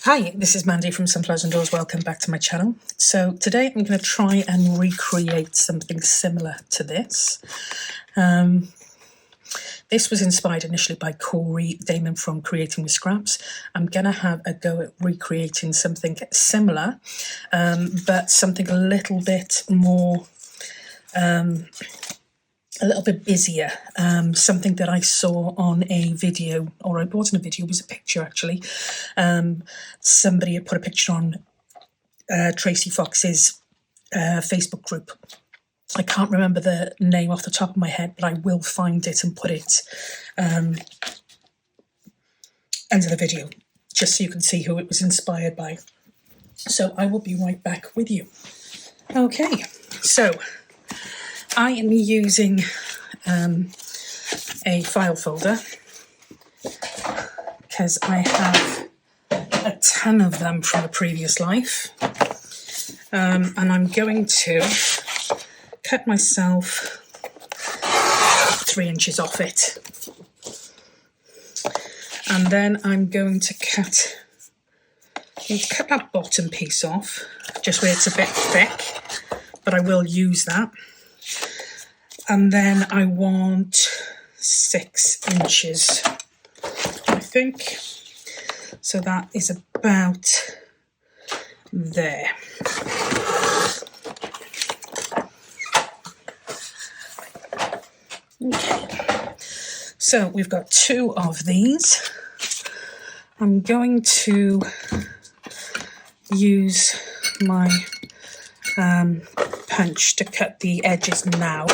Hi, this is Mandy from SunflowersAndDors. Welcome back to my channel. So today I'm going to try and recreate something similar to this. This was inspired initially by Dahmen from Creating with Scraps. I'm going to have a go at recreating something similar, but something a little bit more, a little bit busier. Something that I saw on a video, or it wasn't a video, it was a picture actually. Somebody had put a picture on Tracy Fox's Facebook group. I can't remember the name off the top of my head, but I will find it and put it under the video, just so you can see who it was inspired by. So I will be right back with you. Okay, so I am using a file folder because I have a ton of them from a previous life, and I'm going to cut myself 3 inches off it, and then I'm going to cut that bottom piece off just where it's a bit thick, but I will use that. And then I want 6 inches, I think. So that is about there. Okay. So we've got 2 of these. I'm going to use my punch to cut the edges now,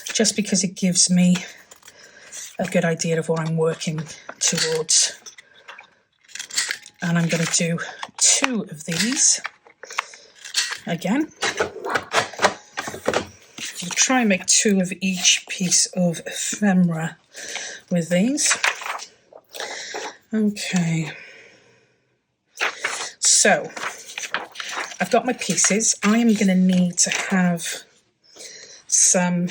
just because it gives me a good idea of what I'm working towards. And I'm going to do 2 of these again. I'll try and make 2 of each piece of ephemera with these. Okay. So I've got my pieces. I am going to need to have some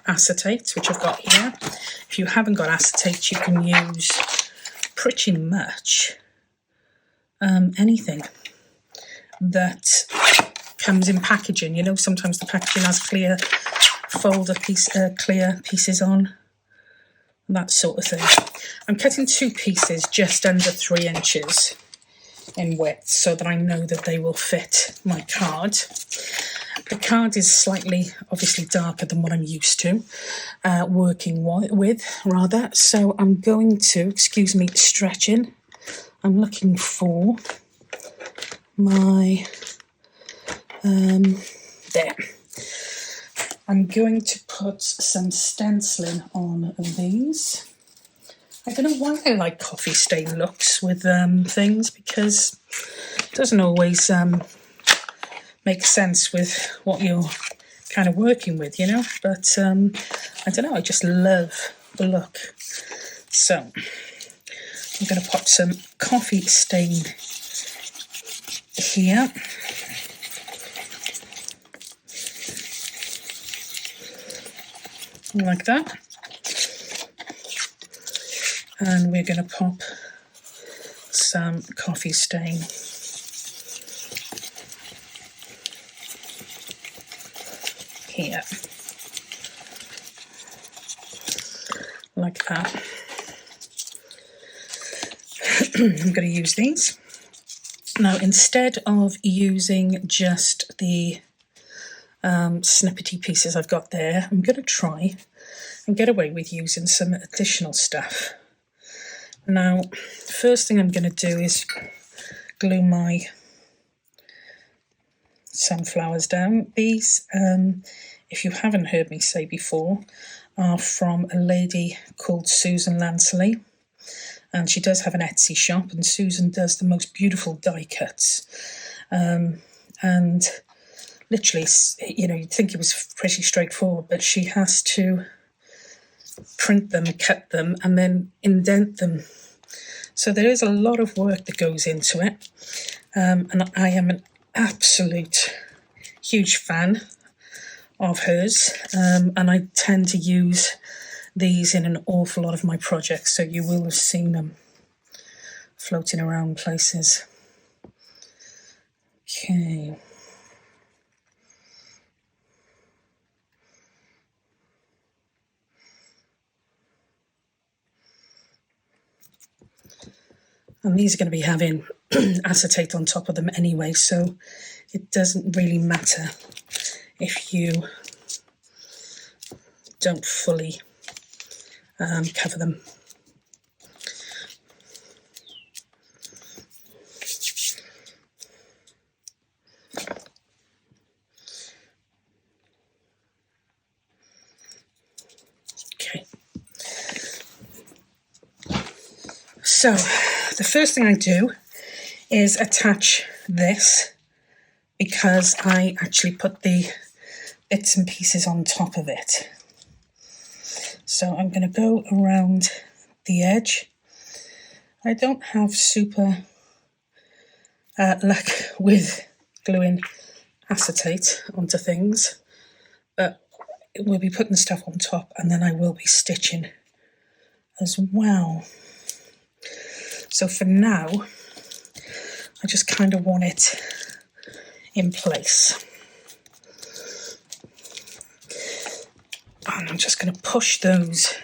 acetate, which I've got here. If you haven't got acetate, you can use pretty much anything that comes in packaging. You know, sometimes the packaging has clear clear pieces on, that sort of thing. I'm cutting 2 pieces just under 3 inches in width so that I know that they will fit my card. The card is slightly, obviously, darker than what I'm used to working with, rather. So I'm going to, excuse me, stretching. I'm looking for my, there. I'm going to put some stenciling on these. I don't know why I like coffee stain looks with things, because it doesn't always make sense with what you're kind of working with, you know, but I don't know, I just love the look. So I'm going to pop some coffee stain here. Like that. And we're going to pop some coffee stain here, like that. I'm going to use these. Now, instead of using just the snippety pieces I've got there, I'm going to try and get away with using some additional stuff. Now, first thing I'm going to do is glue my sunflowers down. These, if you haven't heard me say before, are from a lady called Susan Lansley, and she does have an Etsy shop, and Susan does the most beautiful die cuts, and literally, you know, you'd think it was pretty straightforward, but she has to print them, cut them, and then indent them. So there is a lot of work that goes into it, and I am an absolute huge fan of hers, and I tend to use these in an awful lot of my projects, so you will have seen them floating around places. Okay. And these are going to be having acetate on top of them anyway, so it doesn't really matter if you don't fully cover them. Okay. So the first thing I do is attach this, because I actually put the bits and pieces on top of it. So I'm going to go around the edge. I don't have super luck with gluing acetate onto things, but we'll be putting stuff on top and then I will be stitching as well. So for now, I just kind of want it in place. And I'm just going to push those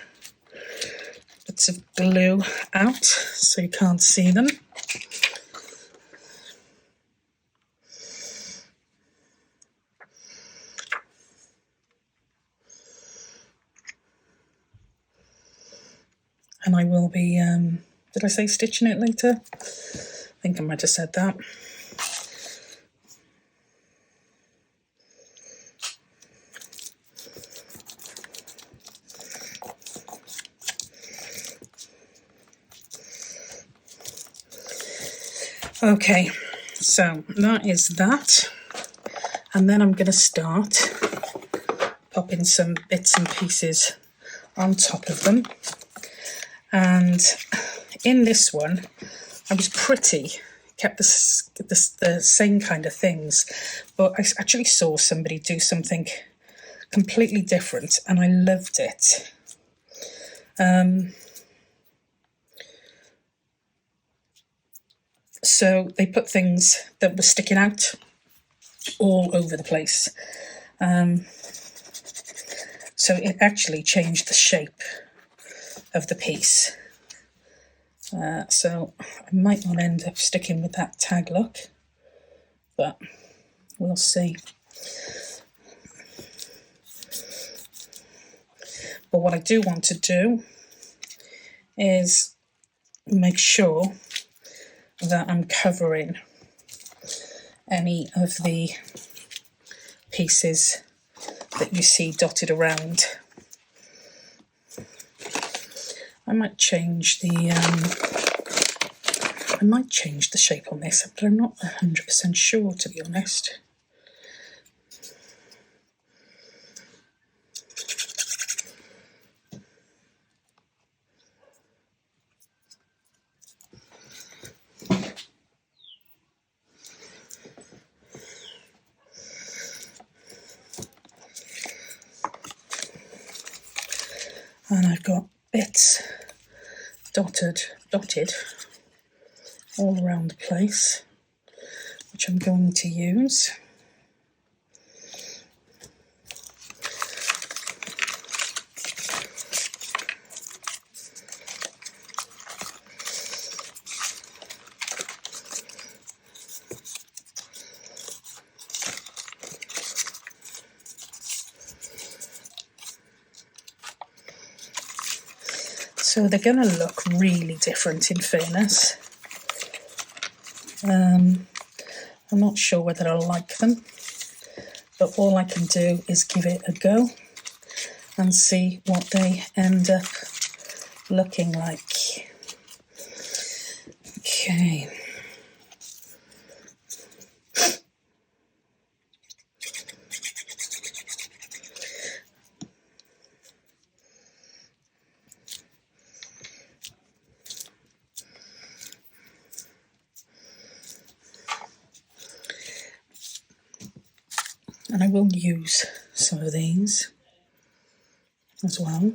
bits of glue out so you can't see them. And I will be, did I say stitching it later? I think I might have said that. Okay, so that is that. And then I'm going to start popping some bits and pieces on top of them. And in this one, I was kept the same kind of things, but I actually saw somebody do something completely different and I loved it. So they put things that were sticking out all over the place. So it actually changed the shape of the piece. So I might not end up sticking with that tag look, but we'll see. But what I do want to do is make sure that I'm covering any of the pieces that you see dotted around. I might change the shape on this, but I'm not 100% sure, to be honest. And I've got bits dotted all around the place, which I'm going to use. So they're going to look really different, in fairness. I'm not sure whether I'll like them, but all I can do is give it a go and see what they end up looking like. Okay. And I will use some of these as well.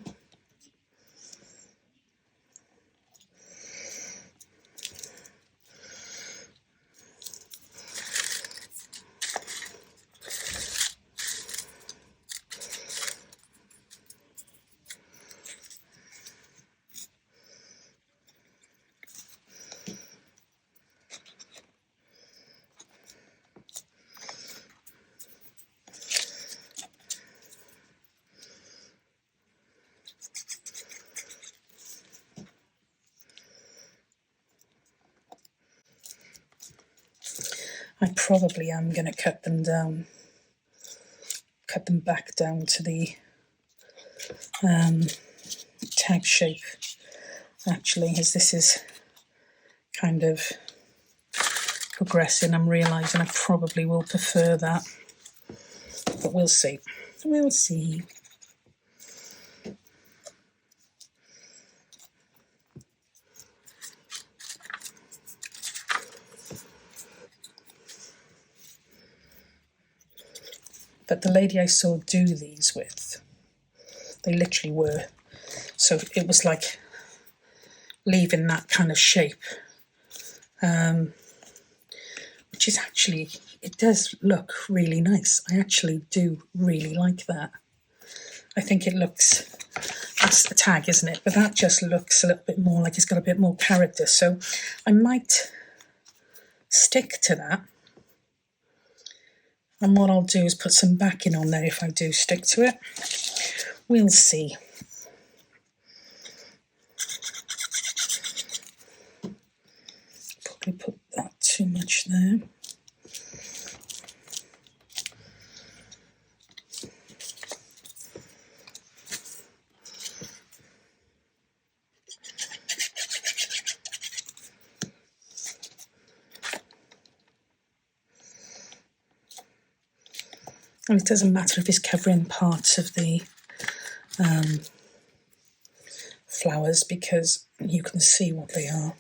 I probably am going to cut them back down to the tag shape, actually, as this is kind of progressing. I'm realising I probably will prefer that, but we'll see. We'll see. But the lady I saw do these with, they literally were. So it was like leaving that kind of shape, which is actually, it does look really nice. I actually do really like that. I think it looks, that's the tag, isn't it? But that just looks a little bit more like it's got a bit more character. So I might stick to that. And what I'll do is put some backing on there if I do stick to it. We'll see. Probably put that too much there. And it doesn't matter if it's covering parts of the flowers, because you can see what they are.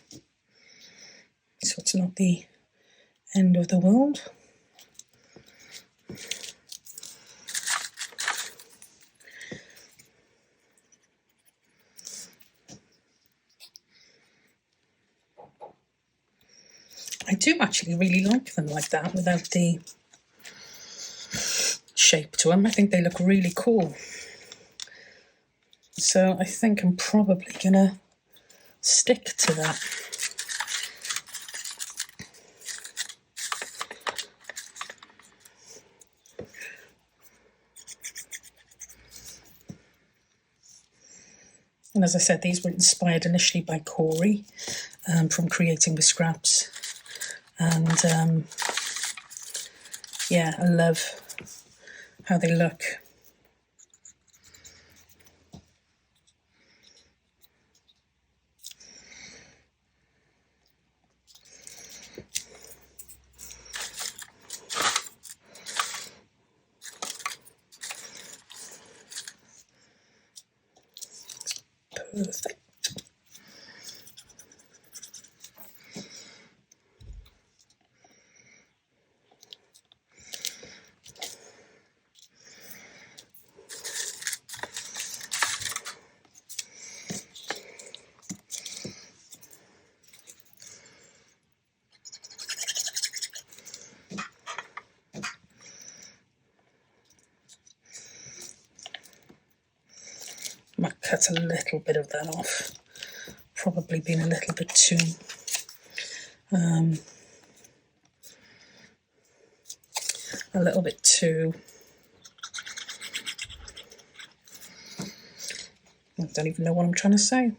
So it's not the end of the world. I do actually really like them like that, without the shape to them. I think they look really cool. So I think I'm probably gonna stick to that. And as I said, these were inspired initially by Corey from Creating with Scraps. And yeah, I love how they look. Perfect. Might cut a little bit of that off. Probably been a little bit too I don't even know what I'm trying to say.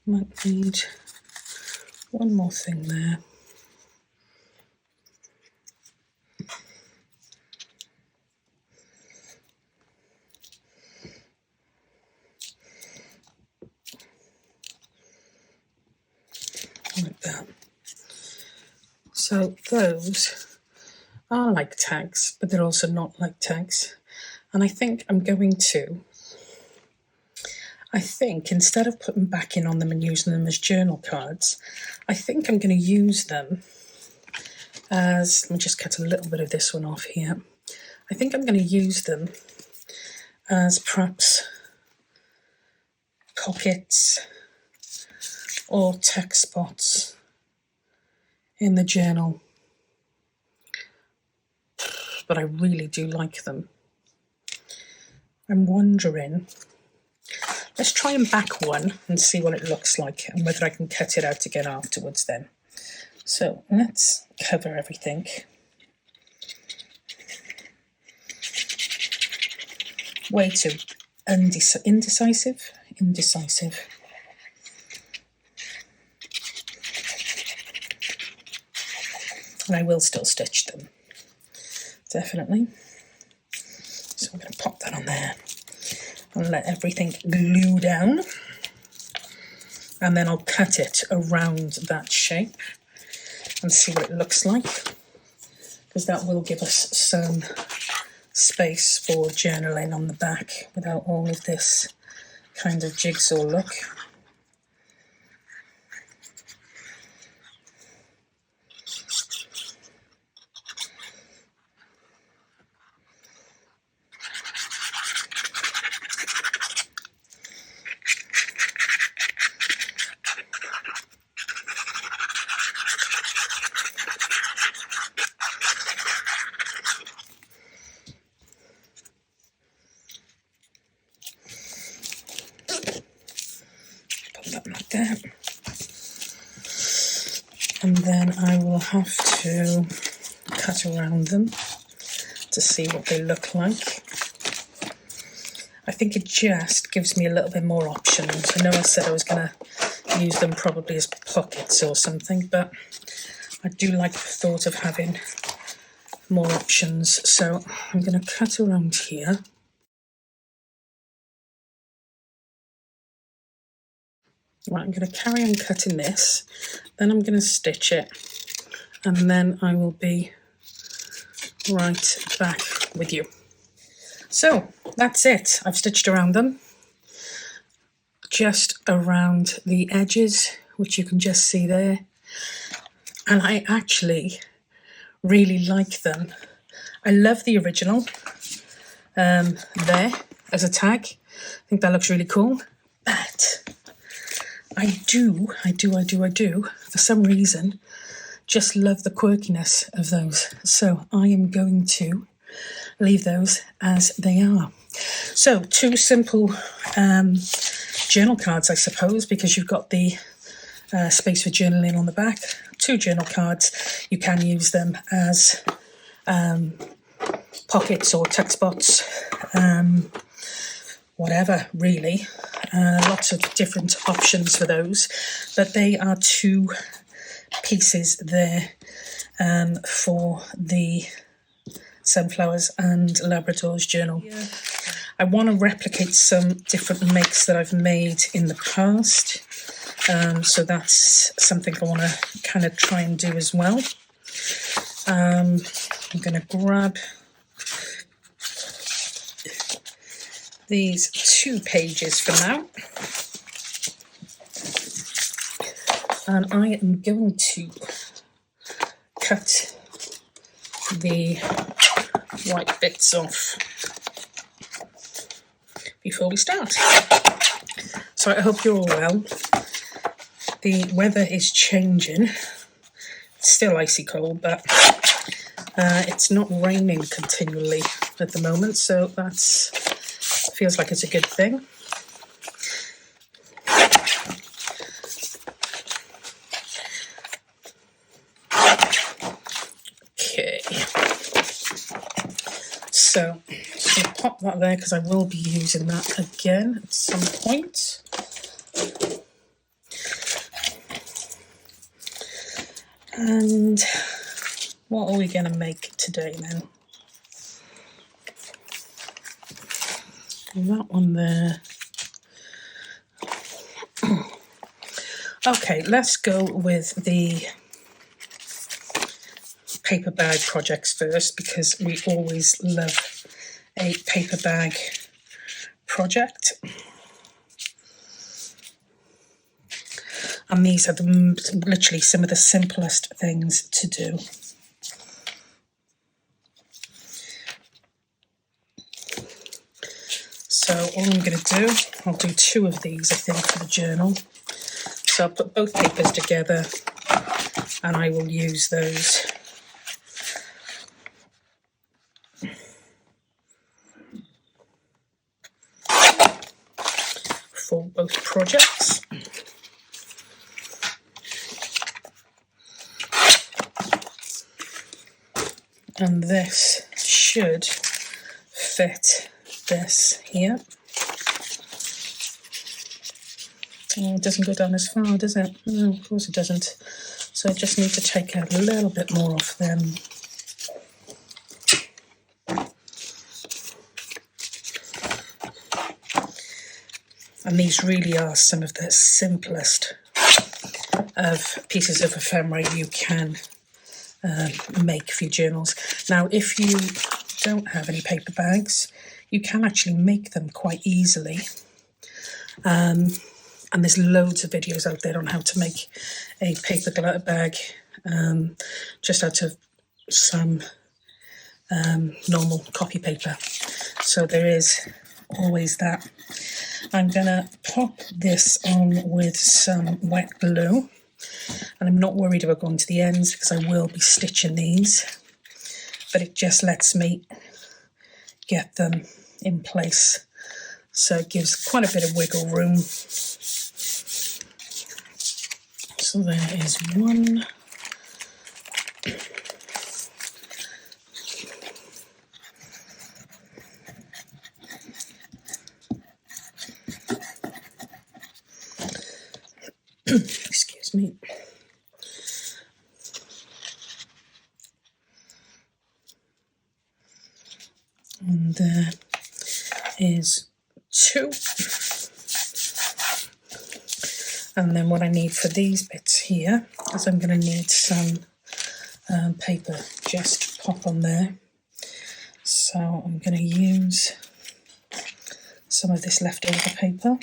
Might need one more thing there. Like that. So those are like tags, but they're also not like tags. And I think I'm going to, instead of putting backing on them and using them as journal cards, I think I'm going to use them as, let me just cut a little bit of this one off here. I think I'm going to use them as perhaps pockets or text spots in the journal, but I really do like them. I'm wondering, let's try and back one and see what it looks like and whether I can cut it out again afterwards then. So let's cover everything. Way too indecisive. And I will still stitch them, definitely. So I'm going to pop that on there and let everything glue down. And then I'll cut it around that shape and see what it looks like, because that will give us some space for journaling on the back without all of this kind of jigsaw look. Like that. And then I will have to cut around them to see what they look like. I think it just gives me a little bit more options. I know I said I was going to use them probably as pockets or something, but I do like the thought of having more options. So I'm going to cut around here. Right, I'm going to carry on cutting this, then I'm going to stitch it, and then I will be right back with you. So that's it. I've stitched around them, just around the edges, which you can just see there. And I actually really like them. I love the original there as a tag. I think that looks really cool. But I do, for some reason, just love the quirkiness of those. So I am going to leave those as they are. So 2 simple journal cards, I suppose, because you've got the space for journaling on the back. 2 journal cards. You can use them as pockets or text spots, whatever, really. Lots of different options for those, but they are 2 pieces there for the Sunflowers and Labradors journal. Yeah. I want to replicate some different makes that I've made in the past, so that's something I want to kind of try and do as well. I'm going to grab these 2 pages for now, and I am going to cut the white bits off before we start. So I hope you're all well. The weather is changing. It's still icy cold, but it's not raining continually at the moment, so that's feels like it's a good thing. Okay, so I'm going to pop that there because I will be using that again at some point. And what are we going to make today then? That one there. Okay, let's go with the paper bag projects first, because we always love a paper bag project. And these are literally some of the simplest things to do. So all I'm going to do, I'll do 2 of these, I think, for the journal. So I'll put both papers together and I will use those for both projects. And this should fit this here. Oh, it doesn't go down as far, does it? No, of course it doesn't. So I just need to take out a little bit more off them. And these really are some of the simplest of pieces of ephemera you can make for your journals. Now, if you don't have any paper bags, you can actually make them quite easily. And there's loads of videos out there on how to make a paper glitter bag just out of some normal copy paper. So there is always that. I'm going to pop this on with some wet glue. And I'm not worried about going to the ends because I will be stitching these. But it just lets me get them in place. So it gives quite a bit of wiggle room. So there is one. Excuse me. And there is two. And then what I need for these bits here is I'm going to need some paper just pop on there. So I'm going to use some of this leftover paper.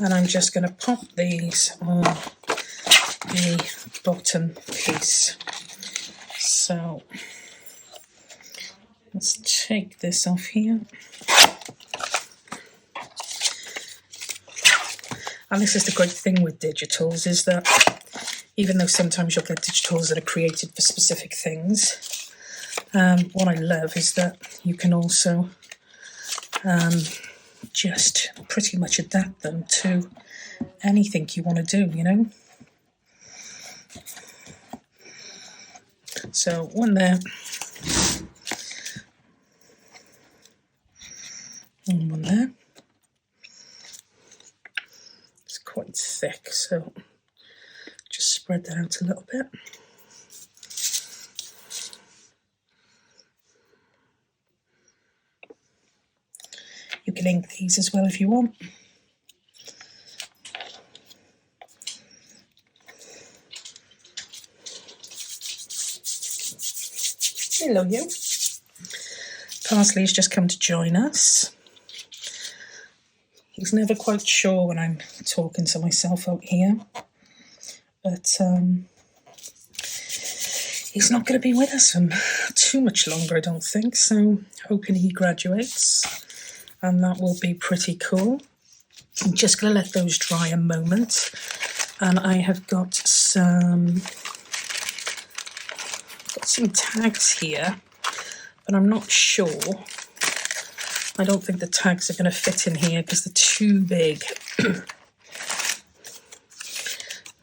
And I'm just going to pop these on the bottom piece. So let's take this off here. And this is the great thing with digitals, is that even though sometimes you'll get digitals that are created for specific things, what I love is that you can also just pretty much adapt them to anything you want to do, you know. So one there, and one there. It's quite thick, so just spread that out a little bit. You can ink these as well if you want. Hello, you. Parsley's just come to join us. He's never quite sure when I'm talking to myself out here, but he's not going to be with us for too much longer, I don't think, so hoping he graduates, and that will be pretty cool. I'm just going to let those dry a moment, and I have got some tags here, but I'm not sure. I don't think the tags are going to fit in here because they're too big.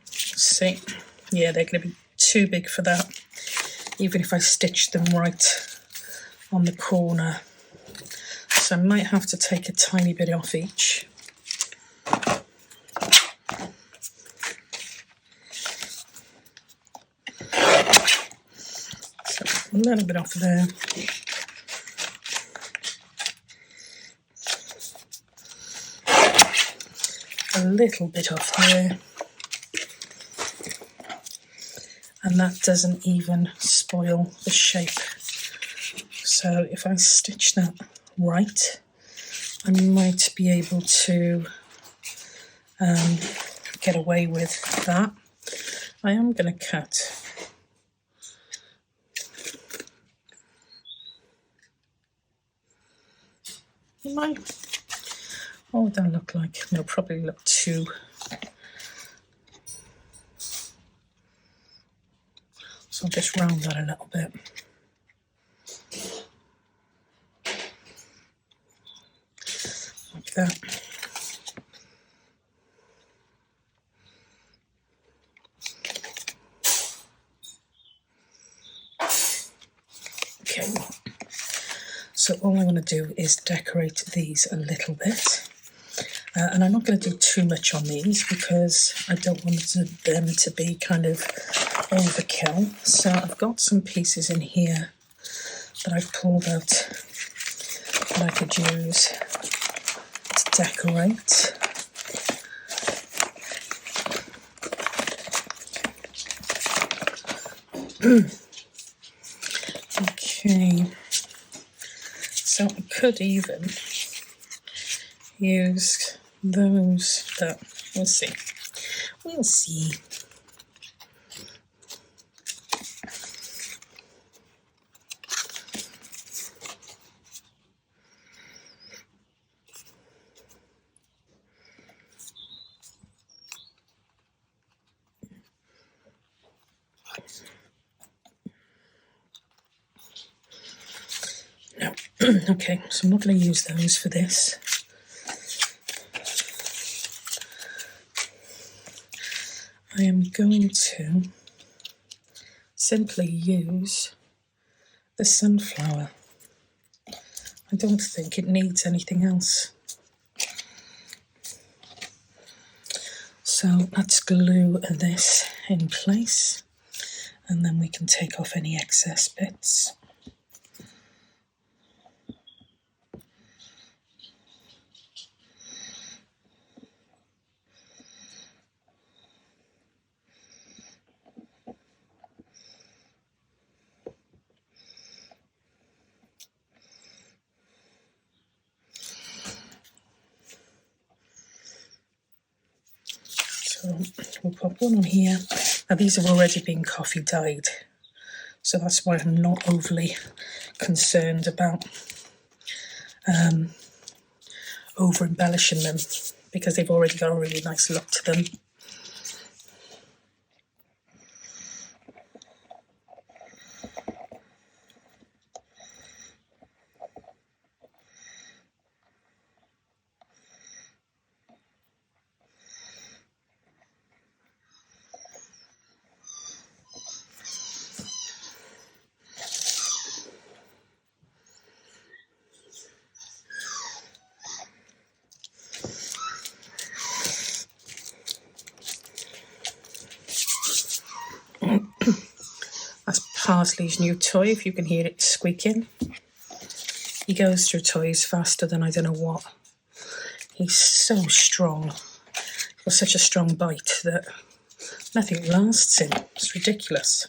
See, yeah, they're going to be too big for that, even if I stitch them right on the corner. So I might have to take a tiny bit off each. A little bit off there. A little bit off there. And that doesn't even spoil the shape. So if I stitch that right, I might be able to get away with that. I am going to cut What would that look like? No, probably look too... So I'll just round that a little bit. Like that. Okay. So all I'm going to do is decorate these a little bit. And I'm not going to do too much on these because I don't want them to be kind of overkill. So I've got some pieces in here that I've pulled out that I could use to decorate. Okay, so I could even use those, but we'll see. We'll see. No. Okay, so I'm not going to use those for this. I am going to simply use the sunflower. I don't think it needs anything else. So let's glue this in place, and then we can take off any excess bits. So we'll pop one on here. Now these have already been coffee dyed, so that's why I'm not overly concerned about over embellishing them, because they've already got a really nice look to them. That's Parsley's new toy, if you can hear it squeaking. He goes through toys faster than I don't know what. He's so strong. He's got such a strong bite that nothing lasts him. It's ridiculous.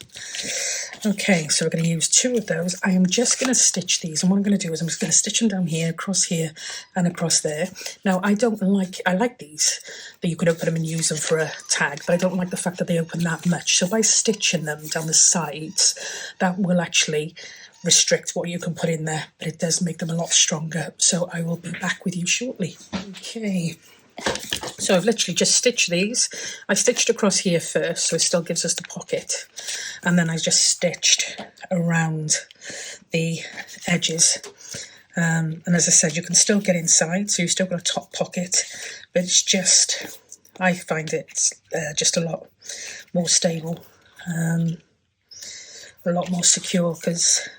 Okay, so we're going to use 2 of those. I am just going to stitch these, and what I'm going to do is I'm just going to stitch them down here, across here, and across there. Now, I like these, that you can open them and use them for a tag, but I don't like the fact that they open that much. So by stitching them down the sides, that will actually restrict what you can put in there, but it does make them a lot stronger. So I will be back with you shortly. Okay. So I've literally just stitched these. I stitched across here first, so it still gives us the pocket. And then I just stitched around the edges. And as I said, you can still get inside, so you've still got a top pocket. But it's just, I find it just a lot more stable. A lot more secure, because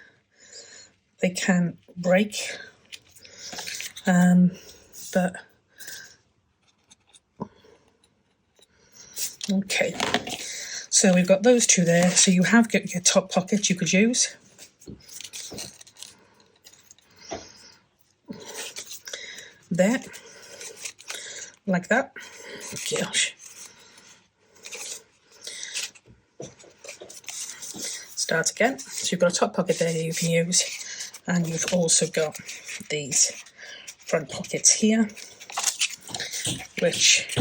they can break. But okay, so we've got those 2 there. So you have got your top pocket you could use. There, like that. Gosh. Start again. So you've got a top pocket there that you can use, and you've also got these front pockets here, which...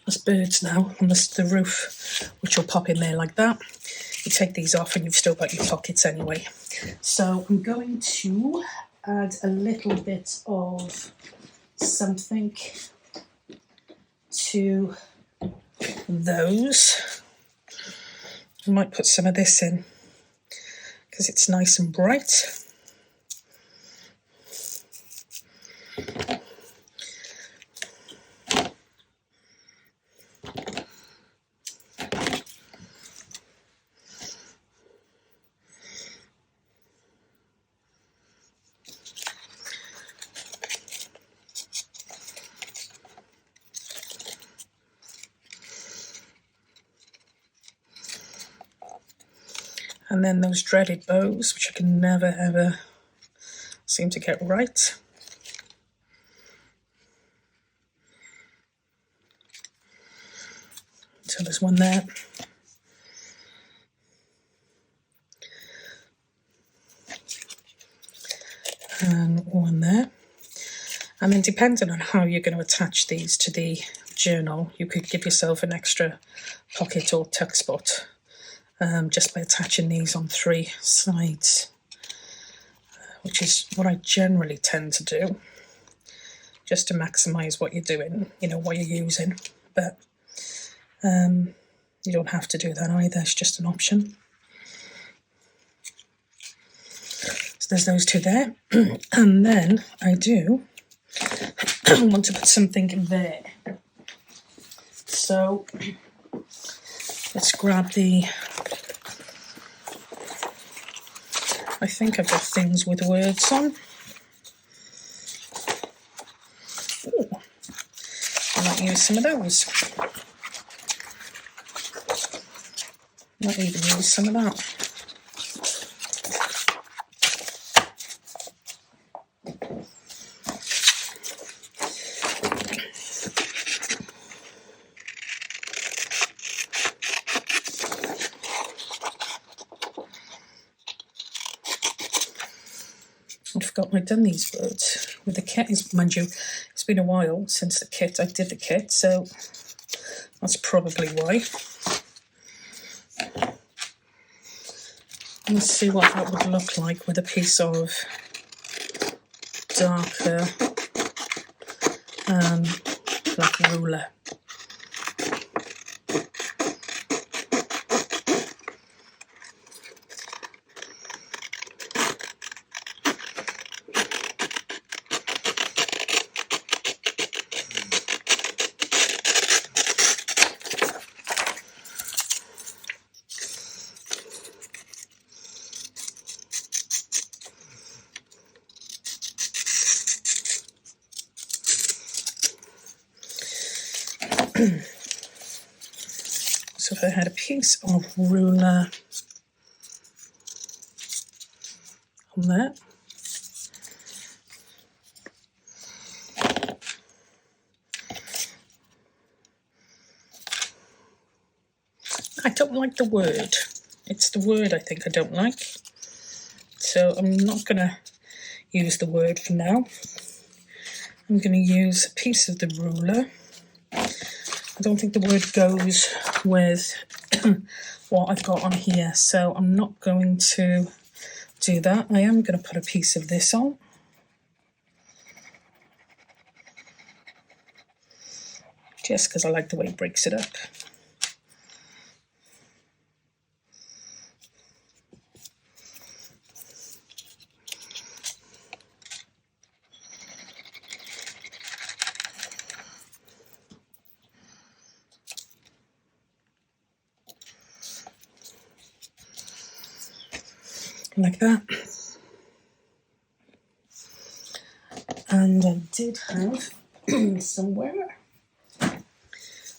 There's birds now on the roof, which will pop in there like that. You take these off and you've still got your pockets anyway. So I'm going to add a little bit of something to those. I might put some of this in because it's nice and bright. And then those dreaded bows, which I can never ever seem to get right. So there's one there. And one there. And then depending on how you're going to attach these to the journal, you could give yourself an extra pocket or tuck spot. Just by attaching these on 3 sides, which is what I generally tend to do, just to maximise what you're doing, you know, what you're using. But you don't have to do that either, it's just an option. So there's those 2 there. And then I do want to put something there. So let's grab the, I think I've got things with words on. Ooh, I might use some of those. Might even use some of that. I forgot I'd done these words with the kit. Mind you, it's been a while since I did the kit, so that's probably why. Let's see what that would look like with a piece of darker black ruler. So if I had a piece of ruler on there, I don't like the word. It's the word I think I don't like. So I'm not going to use the word for now. I'm going to use a piece of the ruler. I don't think the word goes with what I've got on here, so I'm not going to do that. I am going to put a piece of this on. Just because I like the way it breaks it up. Like that. And I did have somewhere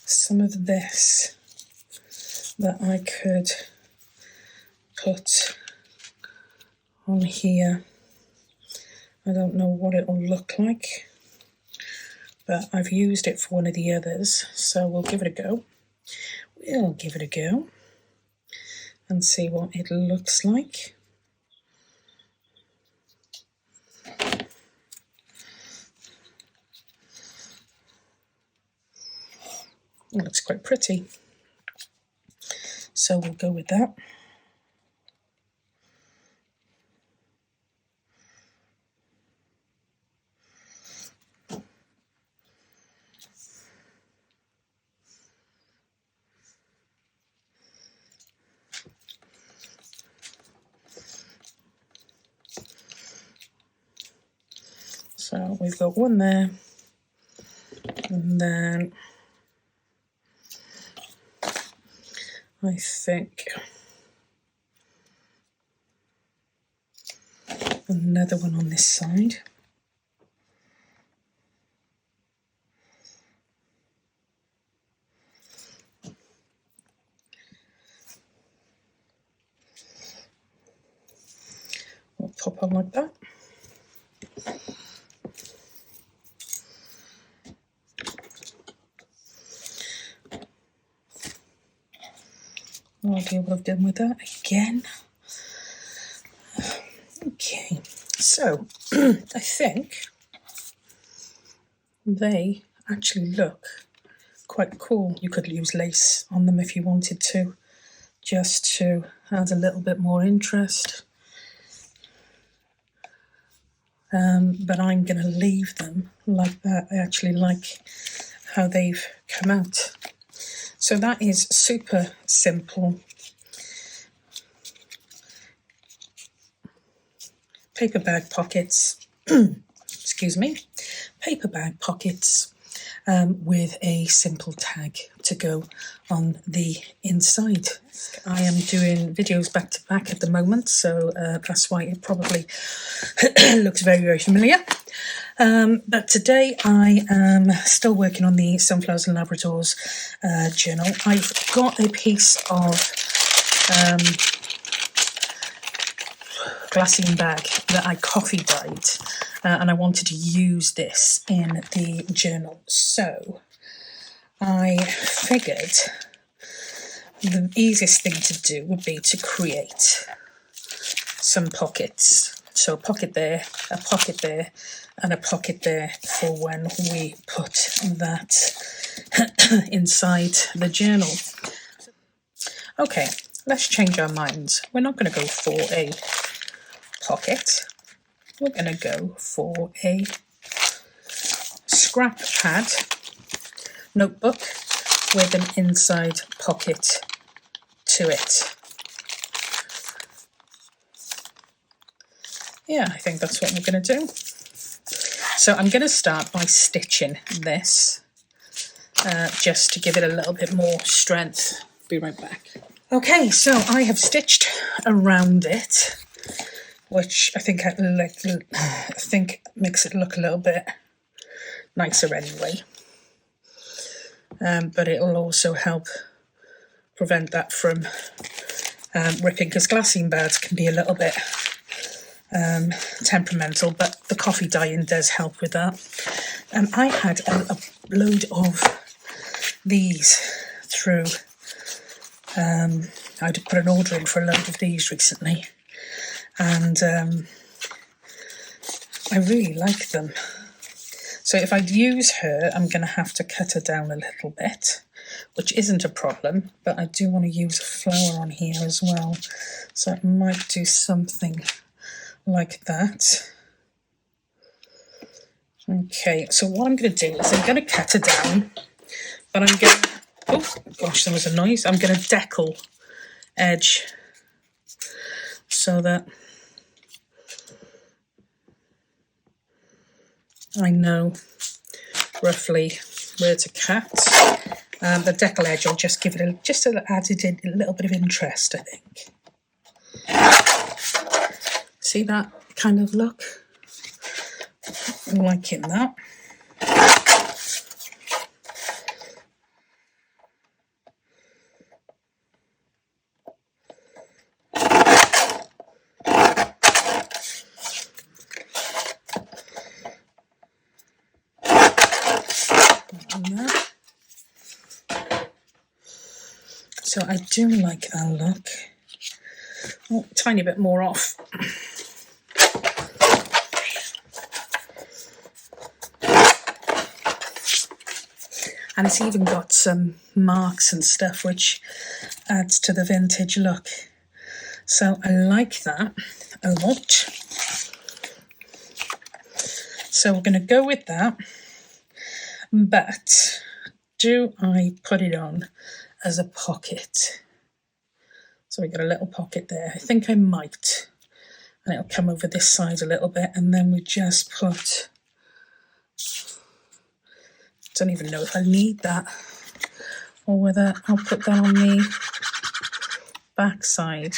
some of this that I could put on here. I don't know what it will look like, but I've used it for one of the others, so we'll give it a go. We'll give it a go and see what it looks like. It looks quite pretty, so we'll go with that. So we've got one there, and then I think another one on this side. We'll pop on like that. No idea what I've done with that again. Okay, so I think they actually look quite cool. You could use lace on them if you wanted to, just to add a little bit more interest. But I'm going to leave them like that. I actually like how they've come out. So that is super simple. Paper bag pockets, excuse me, paper bag pockets with a simple tag to go on the inside. I am doing videos back to back at the moment, so that's why it probably looks very, very familiar. But today I am still working on the Sunflowers and Labradors journal. I've got a piece of glassine bag that I coffee dyed, and I wanted to use this in the journal. So I figured the easiest thing to do would be to create some pockets. So a pocket there, and a pocket there for when we put that inside the journal. Okay, let's change our minds. We're not going to go for a pocket. We're going to go for a scrap pad notebook with an inside pocket to it. Yeah, I think that's what we're going to do. So I'm going to start by stitching this, just to give it a little bit more strength. Be right back. Okay, so I have stitched around it, which I think makes it look a little bit nicer anyway. But it'll also help prevent that from ripping, because glassine bags can be a little bit temperamental, but the coffee dyeing does help with that. I had a load of these through. I'd put an order in for a load of these recently, and I really like them. So if I'd use her, I'm going to have to cut her down a little bit, which isn't a problem, but I do want to use a flower on here as well. So I might do something like that. Okay, so what I'm going to do is I'm going to cut her down, but I'm going to, oh gosh, there was a noise. I'm going to decal edge so that I know roughly where to cut. The decal edge will just give it add a little bit of interest, I think. See that kind of look? I'm liking that. So I do like that look. Oh, tiny bit more off. And it's even got some marks and stuff, which adds to the vintage look. So I like that a lot. So we're going to go with that. But do I put it on as a pocket? So we got a little pocket there. I think I might. And it'll come over this side a little bit. And then we just put Don't even know if I need that or whether I'll put that on the back side.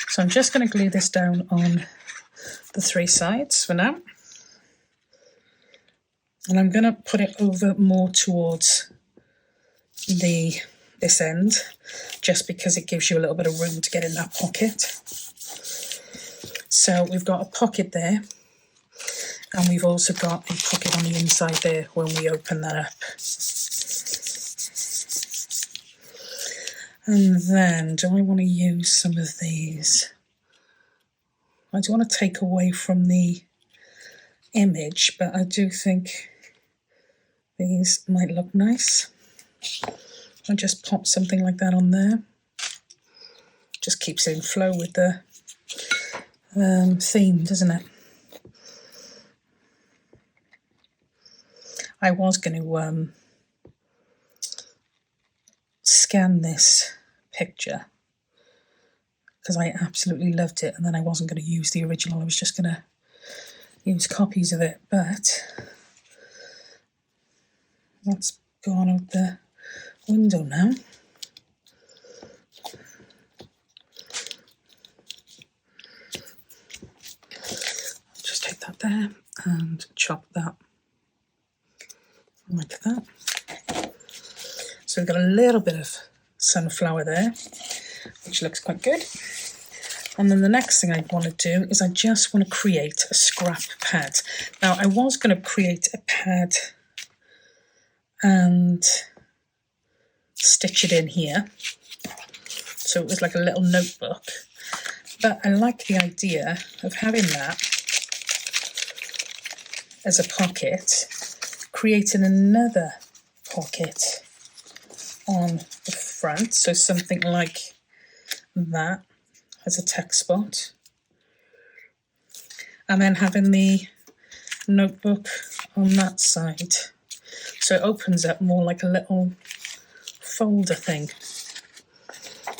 So I'm just going to glue this down on the 3 sides for now. And I'm going to put it over more towards this end, just because it gives you a little bit of room to get in that pocket. So we've got a pocket there, and we've also got a pocket on the inside there when we open that up. And then, do I want to use some of these? I do want to take away from the image, but I do think these might look nice. I'll just pop something like that on there. Just keeps it in flow with the theme, doesn't it? I was going to scan this picture because I absolutely loved it, and then I wasn't going to use the original. I was just going to use copies of it, but that's gone out the window now. Just take that there and chop that like that. So we've got a little bit of sunflower there, which looks quite good. And then the next thing I want to do is I just want to create a scrap pad. Now I was going to create a pad and stitch it in here, so it was like a little notebook, but I like the idea of having that as a pocket, creating another pocket on the front, so something like that as a text spot, and then having the notebook on that side, so it opens up more like a little folder thing.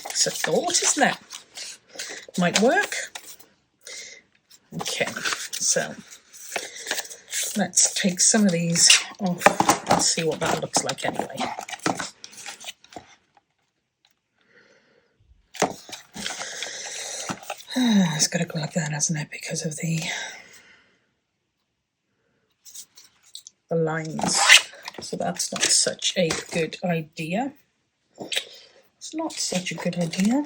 It's a thought, isn't it? Might work. Okay, so let's take some of these off and see what that looks like anyway. It's got to go like that, hasn't it, because of the lines. So that's not such a good idea. It's not such a good idea.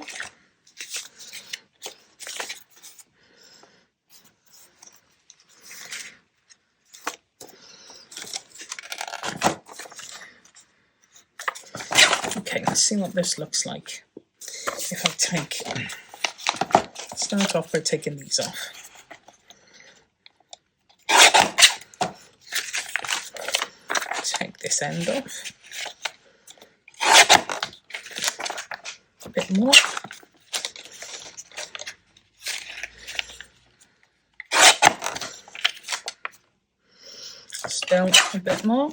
Okay, let's see what this looks like. If I start off by taking these off. Take this end off. A bit more. Still a bit more.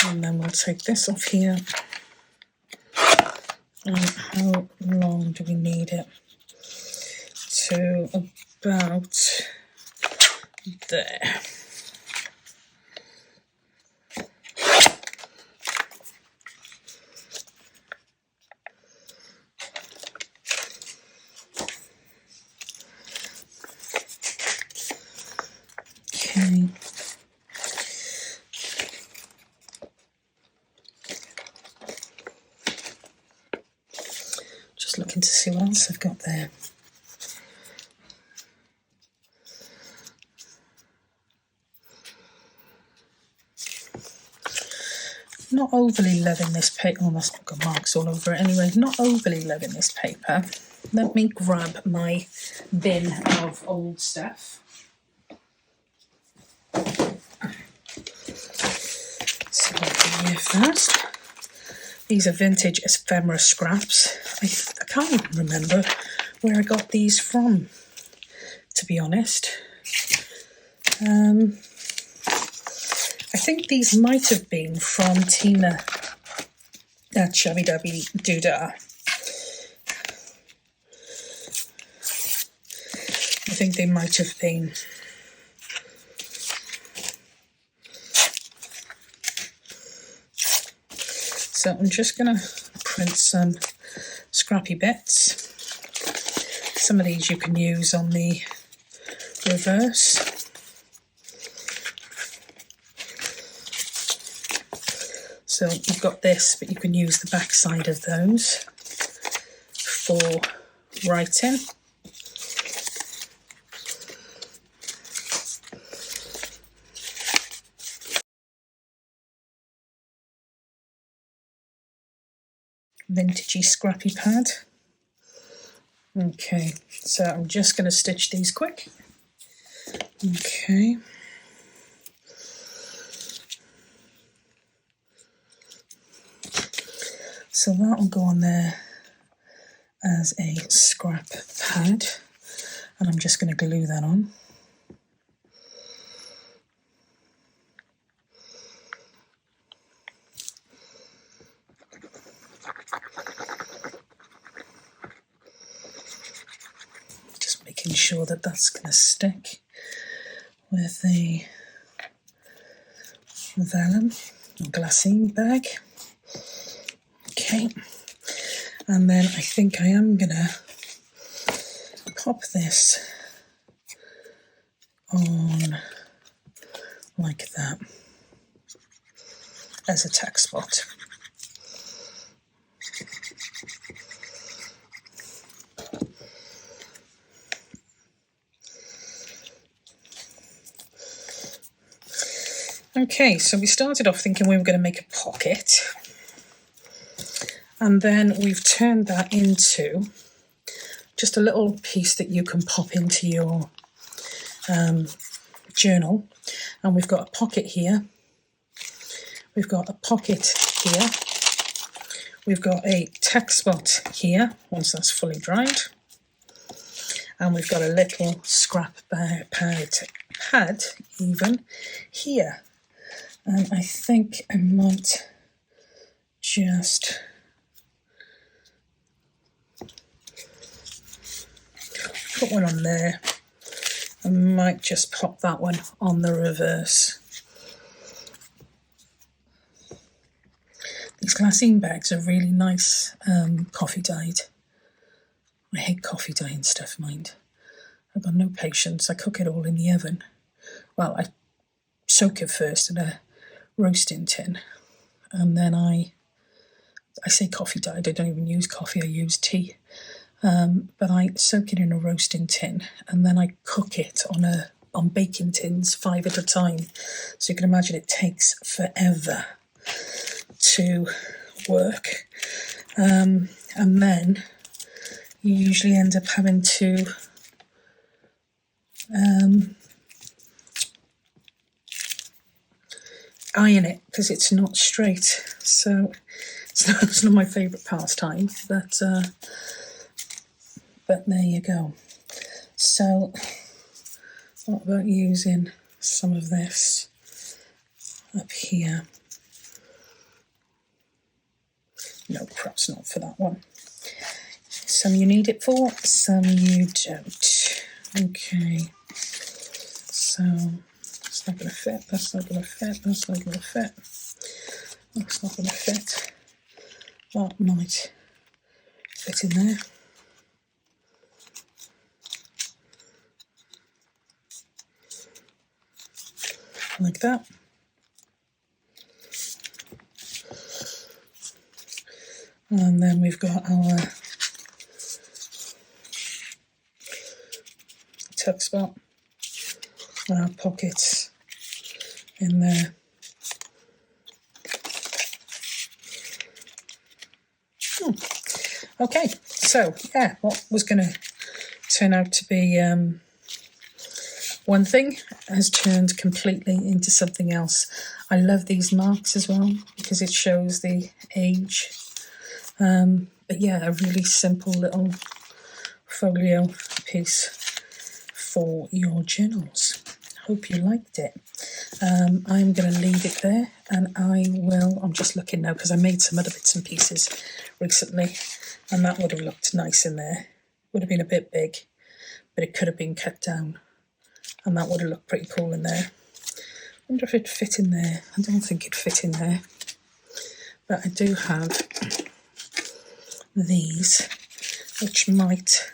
And then we'll take this off here. And how long do we need it? To about there. Okay. Just looking to see what else I've got there. Not overly loving this paper. Oh, that's got marks all over it anyway. Not overly loving this paper. Let me grab my bin of old stuff. So here first. These are vintage ephemera scraps. I can't even remember where I got these from, to be honest. think these might have been from Tina at Shabby Dabby Doodah. I think they might have been. So I'm just going to print some scrappy bits. Some of these you can use on the reverse. So you've got this, but you can use the back side of those for writing. Vintagey scrappy pad. Okay, so I'm just going to stitch these quick. Okay. So that'll go on there as a scrap pad, and I'm just going to glue that on. Just making sure that that's going to stick with the vellum or glassine bag. Okay, and then I think I am gonna pop this on like that as a tack spot. Okay, so we started off thinking we were going to make a pocket. And then we've turned that into just a little piece that you can pop into your journal. And we've got a pocket here. We've got a pocket here. We've got a tack spot here, once that's fully dried. And we've got a little scrap pad even here. And I think I might just put one on there. I might just pop that one on the reverse. These glassine bags are really nice, coffee dyed. I hate coffee dye and stuff, mind. I've got no patience. I cook it all in the oven. Well, I soak it first in a roasting tin, and then I say coffee dyed, I don't even use coffee, I use tea. But I soak it in a roasting tin, and then I cook it on baking tins, 5 at a time. So you can imagine it takes forever to work. And then you usually end up having to iron it because it's not straight. So it's not my favourite pastime, but there you go. So what about using some of this up here? No, perhaps not for that one. Some you need it for, some you don't. Okay, so that's not going to fit, that's not going to fit, that's not going to fit, that's not going to fit. That might fit in there. Like that. And then we've got our tuck spot, our pockets in there. Okay, so yeah, what was going to turn out to be one thing has turned completely into something else. I love these marks as well because it shows the age. But yeah, a really simple little folio piece for your journals. Hope you liked it. I'm going to leave it there, and I'm just looking now because I made some other bits and pieces recently, and that would have looked nice in there. Would have been a bit big, but it could have been cut down, and that would have looked pretty cool in there. I wonder if it'd fit in there. I don't think it'd fit in there, but I do have these, which might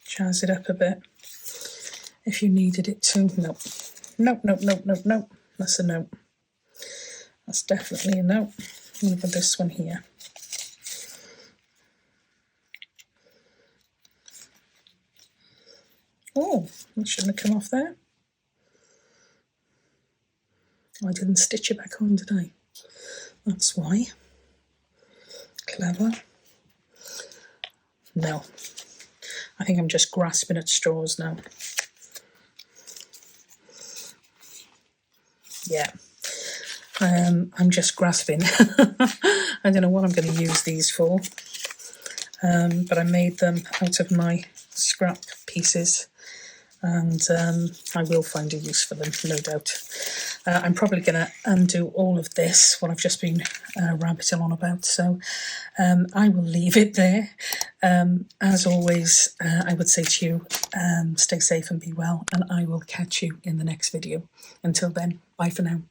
jazz it up a bit if you needed it to. Nope. Nope, nope, nope, nope, nope. That's a no. That's definitely a no. Look at this one here. Oh, that shouldn't have come off there. I didn't stitch it back on, did I? That's why. Clever. No. I think I'm just grasping at straws now. Yeah. I'm just grasping. I don't know what I'm going to use these for, but I made them out of my scrap pieces, and I will find a use for them, no doubt. I'm probably going to undo all of this, what I've just been rabbiting on about, so I will leave it there. As always, I would say to you, stay safe and be well, and I will catch you in the next video. Until then, bye for now.